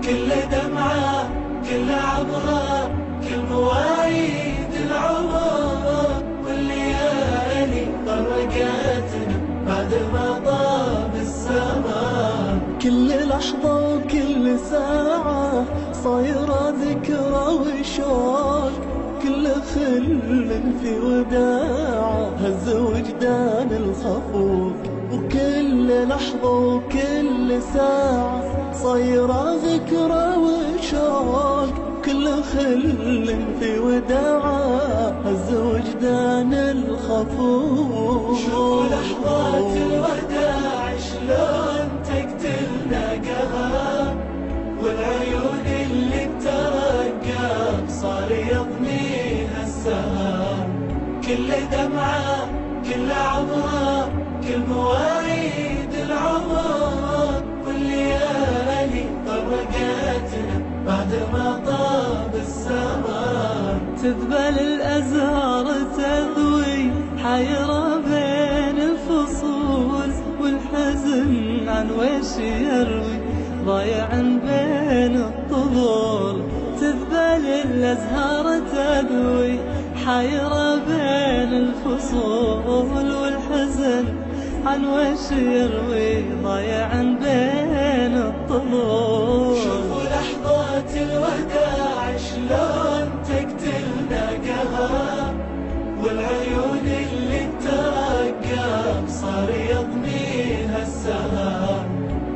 كل دمعة كل عبرة كل مواعيد العمر، والليالي طرقتنا بعد ما طاب السماء. كل لحظة وكل ساعة صايرة ذكرى وشوق، كل خل في وداعه هز وجدان الخفوق. وكل لحظة وكل ساعة صايرة ذكرى وشوق، كل خل في وداعه هز وجدان الخفوق. شوفوا لحظات الوداع شلون تقتلنا قهر، والعيون اللي ترقب صار يضنيها السهر. كل دمعة كل عبرة كل مواعيد العمر، والليالي طرقتنا بعد ما طاب السماء. تذبل الأزهار تذوي حيرة بين الفصول، والحزن عن وش يروي ضايع بين الطبول. تذبل الأزهار تذوي حيرة بين الفصول، والحزن عن وش يروي ضايع بين الطبول. شوفوا لحظات الوداع شلون تقتلنا قهر، والعيون اللي ترقب صار يضنيها السهر.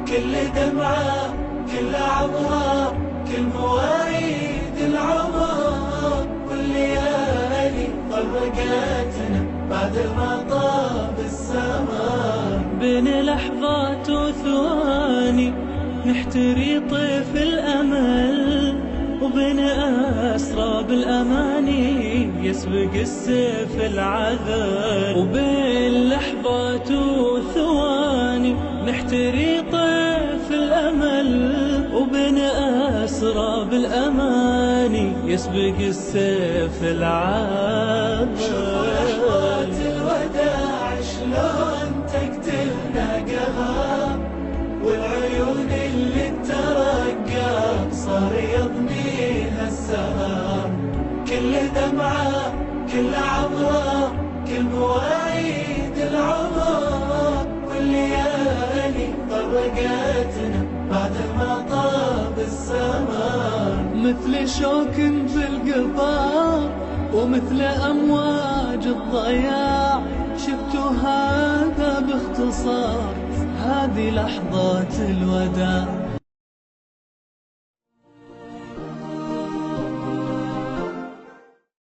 كل دمعة كل عبرة كل مواعيد العمر، والليالي طرقتنا بعد ما طاب السماء. بين لحظات وثواني نحتري طيف الأمل، وبين أسراب الأماني يسبق السيف العذل. وبين لحظات وثواني نحتري طيف الأمل، وبين أسراب الأماني يسبق السيف العذل. شوفوا لحظات الوداع شلون تقتلنا قهر، والعيون اللي ترقب صار يضنيها السهر. كل دمعة كل عبرة كل مواعيد العمر، والليالي طرقتنا بعد ما طاب السماء. مثل شوك في القفار ومثل أمواج الضياع، شفتوا هذا باختصار، هذه لحظات الوداع.